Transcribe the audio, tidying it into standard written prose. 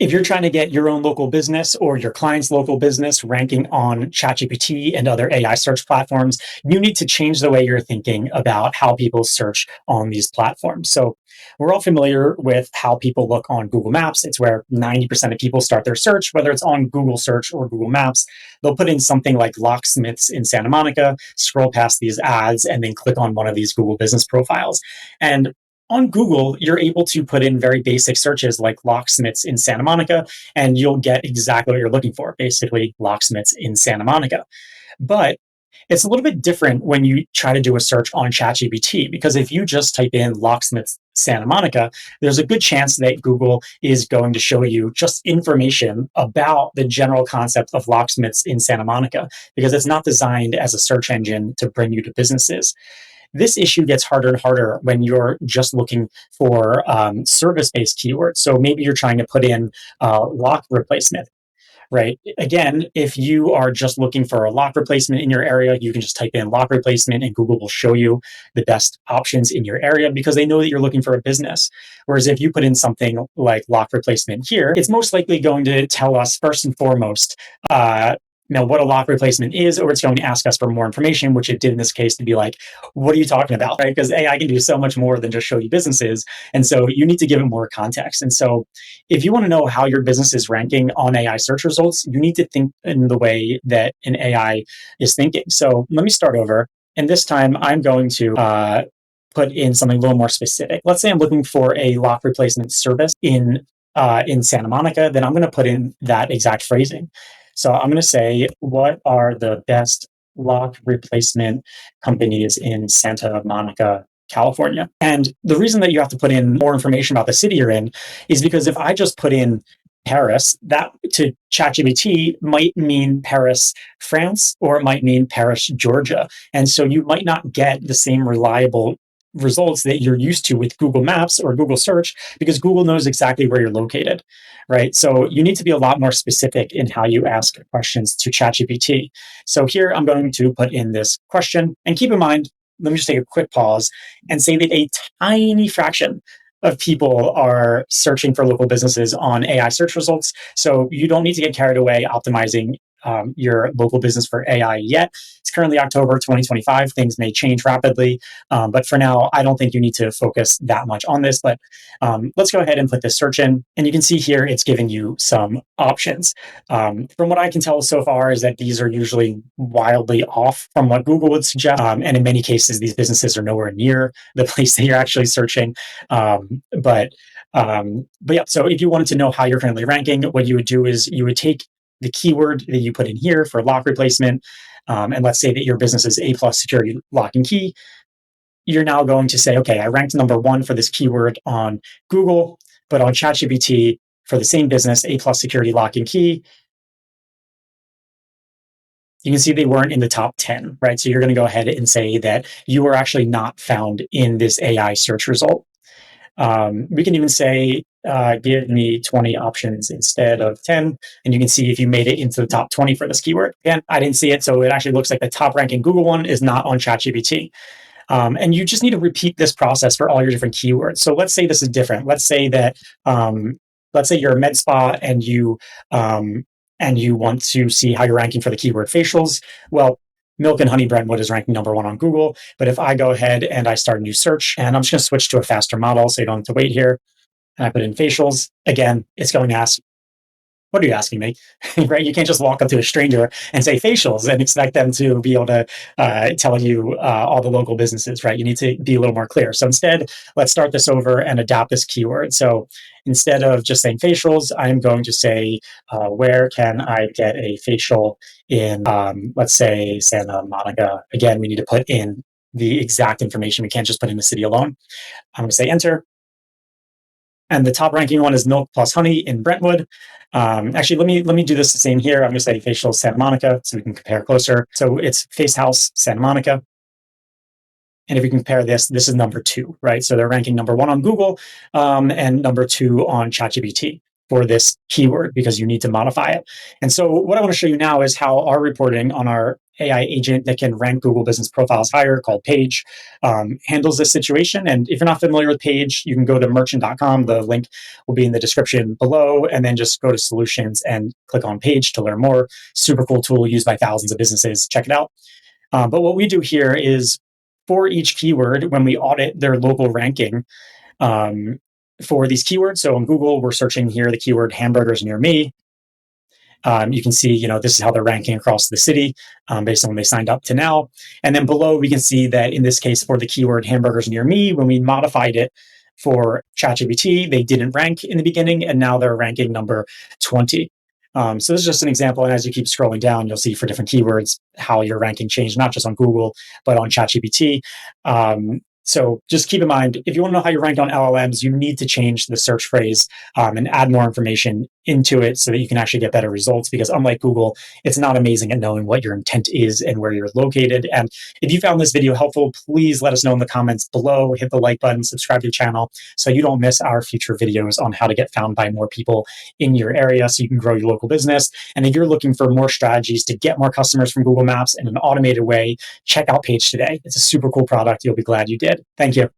If you're trying to get your own local business or your client's local business ranking on ChatGPT and other AI search platforms, you need to change the way you're thinking about how people search on these platforms. So, we're all familiar with how people look on Google Maps. It's where 90% of people start their search, whether it's on Google Search or Google Maps. They'll put in something like Locksmiths in Santa Monica, scroll past these ads, and then click on one of these Google business profiles. And on Google, you're able to put in very basic searches like locksmiths in Santa Monica, and you'll get exactly what you're looking for, basically locksmiths in Santa Monica. But it's a little bit different when you try to do a search on ChatGPT, because if you just type in locksmiths Santa Monica, there's a good chance that Google is going to show you just information about the general concept of locksmiths in Santa Monica, because it's not designed as a search engine to bring you to businesses. This issue gets harder and harder when you're just looking for service-based keywords. So maybe you're trying to put in lock replacement, right? Again, if you are just looking for a lock replacement in your area, you can just type in lock replacement and Google will show you the best options in your area because they know that you're looking for a business. Whereas if you put in something like lock replacement here, it's most likely going to tell us first and foremost, what a lock replacement is, or it's going to ask us for more information, which it did in this case to be like, what are you talking about, right? Because AI can do so much more than just show you businesses. And so you need to give it more context. And so if you want to know how your business is ranking on AI search results, you need to think in the way that an AI is thinking. So let me start over. And this time I'm going to put in something a little more specific. Let's say I'm looking for a lock replacement service in Santa Monica, then I'm going to put in that exact phrasing. So I'm going to say, what are the best lock replacement companies in Santa Monica, California? And the reason that you have to put in more information about the city you're in is because if I just put in Paris, that to ChatGPT might mean Paris, France, or it might mean Paris, Georgia. And so you might not get the same reliable results that you're used to with Google Maps or Google Search because Google knows exactly where you're located, right? So you need to be a lot more specific in how you ask questions to ChatGPT. So here I'm going to put in this question, and keep in mind, let me just take a quick pause and say that a tiny fraction of people are searching for local businesses on AI search results. So you don't need to get carried away optimizing your local business for AI yet. It's currently October 2025. Things may change rapidly. But for now, I don't think you need to focus that much on this. But let's go ahead and put this search in. And you can see here, it's giving you some options. From what I can tell so far is that these are usually wildly off from what Google would suggest. And in many cases, these businesses are nowhere near the place that you're actually searching. But yeah, so if you wanted to know how you're currently ranking, what you would do is you would take the keyword that you put in here for lock replacement, and let's say that your business is A+ security lock and key. You're now going to say, okay, I ranked number 1 for this keyword on Google, but on ChatGPT for the same business, A+ security lock and key, you can see they weren't in the top 10, right? So you're going to go ahead and say that you were actually not found in this AI search result. We can even say, give me 20 options instead of 10. And you can see if you made it into the top 20 for this keyword. Again, I didn't see it. So it actually looks like the top ranking Google one is not on ChatGPT. And you just need to repeat this process for all your different keywords. So let's say this is different. Let's say that, let's say you're a med spa and you want to see how you're ranking for the keyword facials. Well, Milk and Honey Brentwood is ranking number 1 on Google. But if I go ahead and I start a new search, and I'm just going to switch to a faster model so you don't have to wait here, and I put in facials, again, it's going to ask, what are you asking me? Right? You can't just walk up to a stranger and say facials and expect them to be able to tell you all the local businesses, right? You need to be a little more clear. So instead, let's start this over and adapt this keyword. So instead of just saying facials, I'm going to say, where can I get a facial in, let's say, Santa Monica? Again, we need to put in the exact information. We can't just put in the city alone. I'm going to say enter. And the top ranking one is Milk plus Honey in Brentwood. Actually, let me do this the same here. I'm going to say facial Santa Monica so we can compare closer. So it's Face House Santa Monica. And if we compare this, this is number 2, right? So they're ranking number 1 on Google and number 2 on ChatGPT for this keyword because you need to modify it. And so what I want to show you now is how our reporting on our AI agent that can rank Google business profiles higher called Paige handles this situation. And if you're not familiar with Paige, you can go to merchant.com. The link will be in the description below, and then just go to solutions and click on Paige to learn more. Super cool tool used by thousands of businesses. Check it out. But what we do here is for each keyword, when we audit their local ranking um, for these keywords. So on Google, we're searching here the keyword hamburgers near me. You can see, this is how they're ranking across the city based on when they signed up to now. And then below, we can see that in this case, for the keyword hamburgers near me, when we modified it for ChatGPT, they didn't rank in the beginning, and now they're ranking number 20. So this is just an example. And as you keep scrolling down, you'll see for different keywords how your ranking changed, not just on Google, but on ChatGPT. So just keep in mind, if you want to know how you rank on LLMs, you need to change the search phrase and add more information into it so that you can actually get better results. Because unlike Google, it's not amazing at knowing what your intent is and where you're located. And if you found this video helpful, please let us know in the comments below. Hit the like button, subscribe to the channel so you don't miss our future videos on how to get found by more people in your area so you can grow your local business. And if you're looking for more strategies to get more customers from Google Maps in an automated way, check out Paige today. It's a super cool product. You'll be glad you did. Thank you.